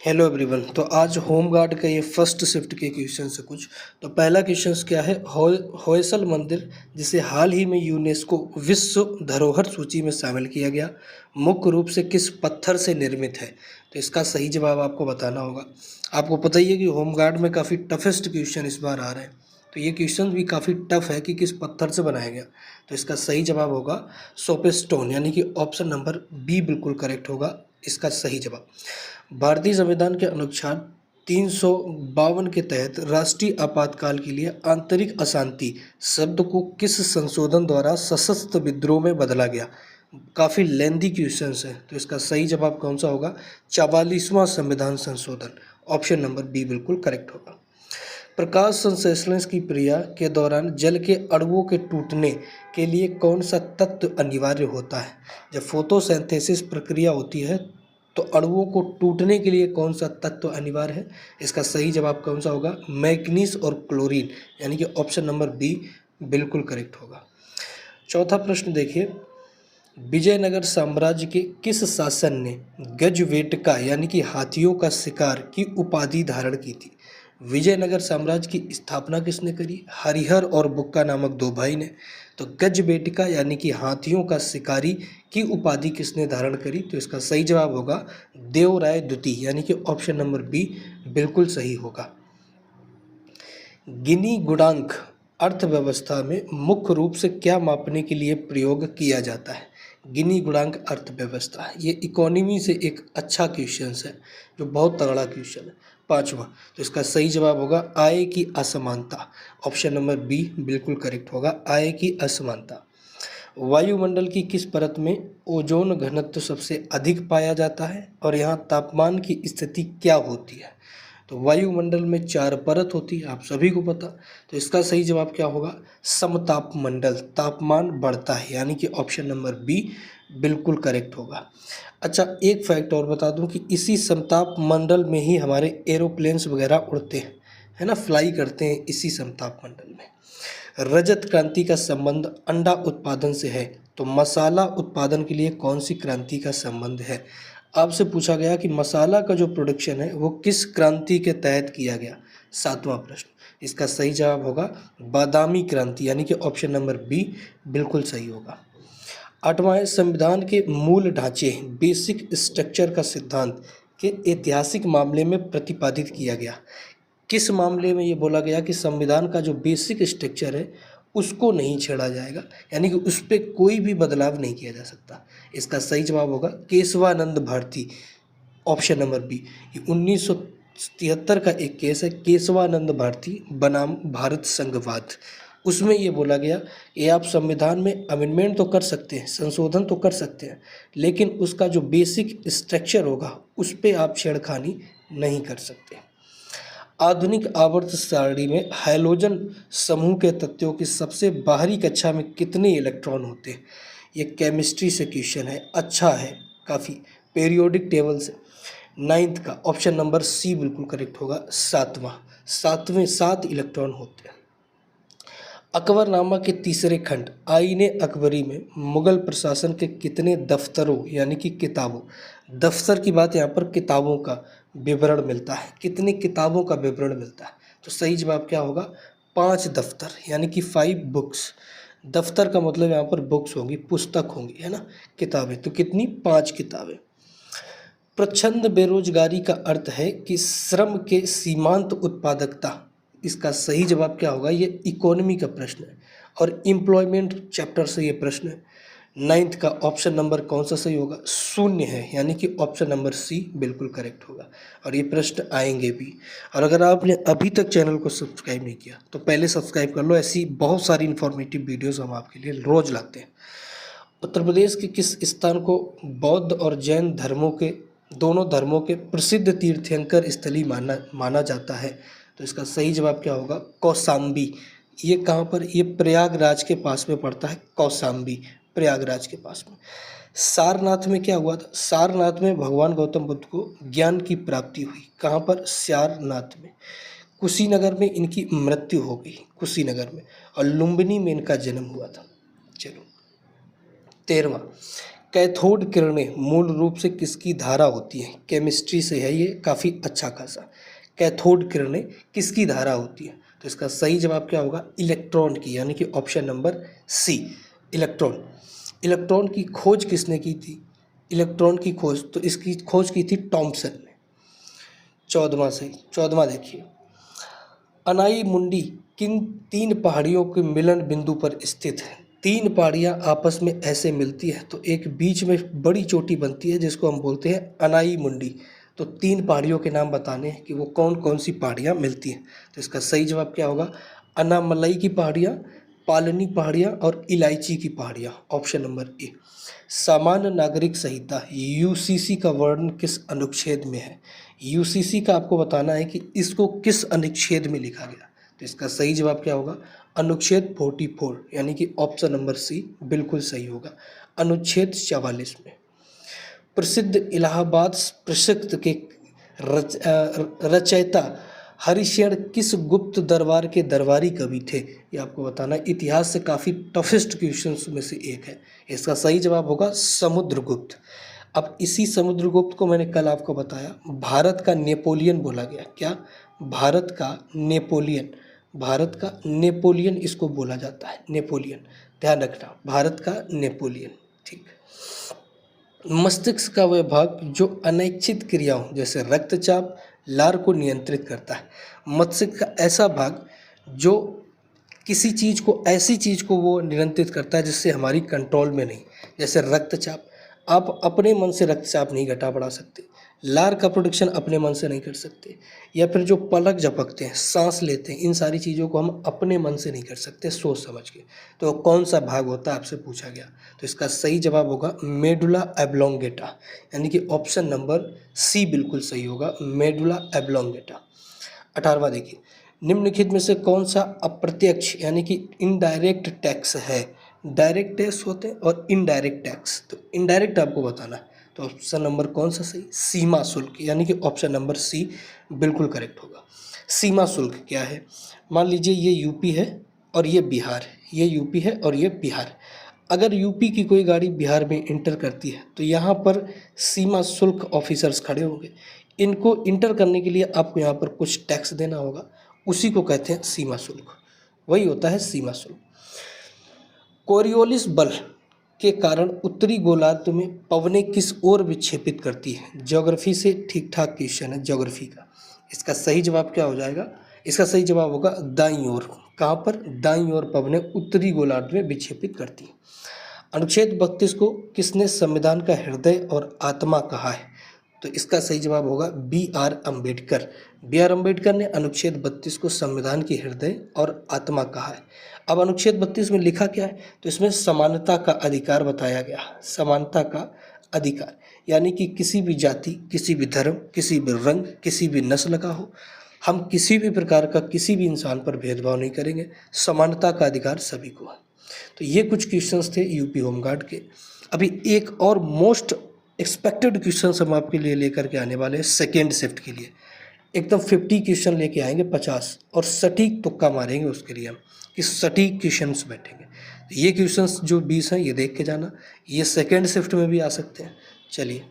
Hello everyone. तो आज home guard का ये फर्स्ट शिफ्ट के क्वेश्चन है कुछ। तो पहला क्वेश्चन क्या है, होयसल मंदिर जिसे हाल ही में यूनेस्को विश्व धरोहर सूची में शामिल किया गया, मुख्य रूप से किस पत्थर से निर्मित है? तो इसका सही जवाब आपको बताना होगा। आपको पता ही है कि होम गार्ड में काफ़ी टफेस्ट क्वेश्चन इस बार आ रहे हैं, तो ये क्वेश्चन भी काफ़ी टफ है कि किस पत्थर से बनाया गया। तो इसका सही जवाब होगा सोपेस्टोन, यानी कि ऑप्शन नंबर बी बिल्कुल करेक्ट होगा इसका सही जवाब। भारतीय संविधान के अनुच्छेद 352 के तहत राष्ट्रीय आपातकाल के लिए आंतरिक अशांति शब्द को किस संशोधन द्वारा सशस्त्र विद्रोह में बदला गया? काफ़ी लेंदी क्वेश्चन है, तो इसका सही जवाब कौन सा होगा? 44वां संविधान संशोधन, ऑप्शन नंबर बी बिल्कुल करेक्ट होगा। प्रकाश संश्लेषण की क्रिया के दौरान जल के अणुओं के टूटने के लिए कौन सा तत्व अनिवार्य होता है? जब फोटोसिंथेसिस प्रक्रिया होती है तो अणुओं को टूटने के लिए कौन सा तत्व अनिवार्य है? इसका सही जवाब कौन सा होगा? मैग्नीज और क्लोरीन, यानी कि ऑप्शन नंबर बी बिल्कुल करेक्ट होगा। चौथा प्रश्न देखिए, विजयनगर साम्राज्य के किस शासक ने गजवेटका यानी कि हाथियों का शिकार की उपाधि धारण की थी? विजयनगर साम्राज्य की स्थापना किसने करी? हरिहर और बुक्का नामक दो भाई ने। तो गजवेटिका यानी कि हाथियों का शिकारी की उपाधि किसने धारण करी? तो इसका सही जवाब होगा देवराय द्वितीय, यानी कि ऑप्शन नंबर बी बिल्कुल सही होगा। गिनी गुणांक अर्थव्यवस्था में मुख्य रूप से क्या मापने के लिए प्रयोग किया जाता है? गिनी गुणांक अर्थव्यवस्था, ये इकोनॉमी से एक अच्छा क्वेश्चन है जो बहुत तगड़ा क्वेश्चन है। पांचवा, तो इसका सही जवाब होगा आय की असमानता, ऑप्शन नंबर बी बिल्कुल करेक्ट होगा, आय की असमानता। वायुमंडल की किस परत में ओजोन घनत्व सबसे अधिक पाया जाता है और यहाँ तापमान की स्थिति क्या होती है? तो वायुमंडल में 4 परत होती है, आप सभी को पता। तो इसका सही जवाब क्या होगा? समताप मंडल, तापमान बढ़ता है, यानी कि ऑप्शन नंबर बी बिल्कुल करेक्ट होगा। अच्छा, एक फैक्ट और बता दूं कि इसी समताप मंडल में ही हमारे एरोप्लेन्स वगैरह उड़ते हैं, है ना, फ्लाई करते हैं इसी समताप मंडल में। रजत क्रांति का संबंध अंडा उत्पादन से है, तो मसाला उत्पादन के लिए कौन सी क्रांति का संबंध है? आपसे पूछा गया कि मसाला का जो प्रोडक्शन है वो किस क्रांति के तहत किया गया? सातवां प्रश्न, इसका सही जवाब होगा बादामी क्रांति, यानी कि ऑप्शन नंबर बी बिल्कुल सही होगा। आठवां है, संविधान के मूल ढांचे बेसिक स्ट्रक्चर का सिद्धांत के ऐतिहासिक मामले में प्रतिपादित किया गया। किस मामले में ये बोला गया कि संविधान का जो बेसिक स्ट्रक्चर है उसको नहीं छेड़ा जाएगा, यानी कि उस पर कोई भी बदलाव नहीं किया जा सकता? इसका सही जवाब होगा Kesavananda Bharati, option number B. ये 1973 का एक केस है, केशवानंद भारती बनाम भारत संघवाद। उसमें ये बोला गया कि आप संविधान में अमेंडमेंट तो कर सकते हैं, संशोधन तो कर सकते हैं, लेकिन उसका जो बेसिक स्ट्रक्चर होगा उस पर आप छेड़खानी नहीं कर सकते। आधुनिक आवर्त सारणी में हैलोजन समूह के तत्वों की सबसे बाहरी कक्षा में कितने इलेक्ट्रॉन होते हैं? ये केमिस्ट्री से क्वेश्चन है, अच्छा है काफ़ी, पीरियोडिक टेबल से। नाइन्थ का ऑप्शन नंबर सी बिल्कुल करेक्ट होगा, सातवें 7 इलेक्ट्रॉन होते हैं। अकबरनामा के तीसरे खंड आईने अकबरी में मुगल प्रशासन के कितने दफ्तरों यानी कि किताबों, दफ्तर की बात यहाँ पर किताबों का विवरण मिलता है, कितनी किताबों का विवरण मिलता है? तो सही जवाब क्या होगा? 5 दफ्तर, यानी कि 5 बुक्स। दफ्तर का मतलब यहाँ पर बुक्स होंगी, पुस्तक होंगी, है ना, किताबें। तो कितनी? 5 किताबें। प्रच्छन्न बेरोजगारी का अर्थ है कि श्रम के सीमांत उत्पादकता। इसका सही जवाब क्या होगा? ये इकोनॉमी का प्रश्न है और एम्प्लॉयमेंट चैप्टर से ये प्रश्न है। नाइन्थ का ऑप्शन नंबर कौन सा सही होगा? शून्य है, यानी कि ऑप्शन नंबर सी बिल्कुल करेक्ट होगा और ये प्रश्न आएंगे भी। और अगर आपने अभी तक चैनल को सब्सक्राइब नहीं किया तो पहले सब्सक्राइब कर लो, ऐसी बहुत सारी इंफॉर्मेटिव वीडियोज़ हम आपके लिए रोज़ लाते हैं। उत्तर प्रदेश के किस स्थान को बौद्ध और जैन धर्मों के दोनों धर्मों के प्रसिद्ध तीर्थंकर स्थली माना जाता है? तो इसका सही जवाब क्या होगा? कौशाम्बी। ये कहाँ पर? ये प्रयागराज के पास में पड़ता है, कौशाम्बी, प्रयागराज के पास में। सारनाथ में क्या हुआ था? सारनाथ में भगवान गौतम बुद्ध को ज्ञान की प्राप्ति हुई। कहाँ पर? सारनाथ में। कुशीनगर में इनकी मृत्यु हो गई, कुशीनगर में, और लुम्बिनी में इनका जन्म हुआ था। चलो 13वां, कैथोड किरणें मूल रूप से किसकी धारा होती हैं? केमिस्ट्री से है ये काफ़ी अच्छा खासा। कैथोड किरणें किसकी धारा होती है? तो इसका सही जवाब क्या होगा? इलेक्ट्रॉन की, यानी कि option number C, electron. Electron की खोज किसने की थी? इलेक्ट्रॉन की खोज, तो इसकी खोज की थी टॉमसन ने। 14वां सही, 14वां देखिए, अनाई मुंडी किन तीन पहाड़ियों के मिलन बिंदु पर स्थित है? तीन पहाड़ियाँ आपस में ऐसे मिलती है तो एक बीच में बड़ी चोटी बनती है जिसको हम बोलते हैं अनाई मुंडी। तो तीन पहाड़ियों के नाम बताने हैं कि वो कौन कौन सी पहाड़ियाँ मिलती हैं। तो इसका सही जवाब क्या होगा? अनामलई की पहाड़ियाँ, पालनी पहाड़ियाँ और इलायची की पहाड़ियाँ, ऑप्शन नंबर ए। सामान्य नागरिक संहिता यूसीसी का वर्णन किस अनुच्छेद में है? यूसीसी का आपको बताना है कि इसको किस अनुच्छेद में लिखा गया। तो इसका सही जवाब क्या होगा? अनुच्छेद 44, यानी कि ऑप्शन नंबर सी बिल्कुल सही होगा, अनुच्छेद 44 में। प्रसिद्ध इलाहाबाद प्रसिद्ध के रचयिता हरिशरण किस गुप्त दरबार के दरबारी कवि थे? ये आपको बताना है। इतिहास से काफ़ी टफेस्ट क्वेश्चंस में से एक है। इसका सही जवाब होगा समुद्रगुप्त। अब इसी समुद्रगुप्त को मैंने कल आपको बताया, भारत का नेपोलियन बोला गया। क्या? भारत का नेपोलियन, भारत का नेपोलियन इसको बोला जाता है, नेपोलियन, ध्यान रखना, भारत का नेपोलियन। ठीक। मस्तिष्क का वह भाग जो अनैच्छिक क्रियाओं जैसे रक्तचाप, लार को नियंत्रित करता है। मस्तिष्क का ऐसा भाग जो किसी चीज़ को, ऐसी चीज़ को वो नियंत्रित करता है जिससे हमारी कंट्रोल में नहीं, जैसे रक्तचाप। आप अपने मन से रक्तचाप नहीं घटा बढ़ा सकते, लार का प्रोडक्शन अपने मन से नहीं कर सकते, या फिर जो पलक झपकते हैं, सांस लेते हैं, इन सारी चीज़ों को हम अपने मन से नहीं कर सकते सोच समझ के। तो कौन सा भाग होता है आपसे पूछा गया। तो इसका सही जवाब होगा मेडुला एब्लोंगेटा, यानी कि ऑप्शन नंबर सी बिल्कुल सही होगा, मेडुला एब्लोंगेटा। 18वां देखिए, निम्नलिखित में से कौन सा अप्रत्यक्ष यानी कि इनडायरेक्ट टैक्स है? डायरेक्ट टैक्स होते हैं और इनडायरेक्ट टैक्स। तो इनडायरेक्ट आपको बताना है, तो ऑप्शन नंबर कौन सा सही? सीमा शुल्क, यानी कि ऑप्शन नंबर सी बिल्कुल करेक्ट होगा। सीमा शुल्क क्या है? मान लीजिए ये यूपी है और ये बिहार है, ये यूपी है और ये बिहार है। अगर यूपी की कोई गाड़ी बिहार में इंटर करती है तो यहाँ पर सीमा शुल्क ऑफिसर्स खड़े होंगे। इनको इंटर करने के लिए आपको यहाँ पर कुछ टैक्स देना होगा, उसी को कहते हैं सीमा शुल्क, वही होता है सीमा शुल्क। कोरियोलिस बल के कारण उत्तरी गोलार्ध में पवनें किस ओर विक्षेपित करती है? ज्योग्राफी से ठीक ठाक क्वेश्चन है ज्योग्राफी का। इसका सही जवाब क्या हो जाएगा? इसका सही जवाब होगा दाईं ओर। कहाँ पर? दाईं ओर पवनें उत्तरी गोलार्ध में विक्षेपित करती हैं। अनुच्छेद 32 को किसने संविधान का हृदय और आत्मा कहा है? तो इसका सही जवाब होगा B R Ambedkar. B R Ambedkar ने अनुच्छेद 32 को संविधान की हृदय और आत्मा कहा है। अब अनुच्छेद 32 में लिखा क्या है? तो इसमें समानता का अधिकार बताया गया, समानता का अधिकार, यानी कि किसी भी जाति, किसी भी धर्म, किसी भी रंग, किसी भी नस्ल का हो, हम किसी भी प्रकार का किसी भी इंसान पर भेदभाव नहीं करेंगे, समानता का अधिकार सभी को है। तो ये कुछ क्वेश्चंस थे यूपी होमगार्ड के। अभी एक और मोस्ट एक्सपेक्टेड क्वेश्चंस हम आपके लिए लेकर के आने वाले हैं सेकेंड शिफ्ट के लिए। एकदम 50 क्वेश्चन लेके आएंगे 50, और सटीक तुक्का मारेंगे उसके लिए हम कि सटीक क्वेश्चंस बैठेंगे। तो ये क्वेश्चंस जो 20 हैं ये देख के जाना, ये सेकेंड शिफ्ट में भी आ सकते हैं। चलिए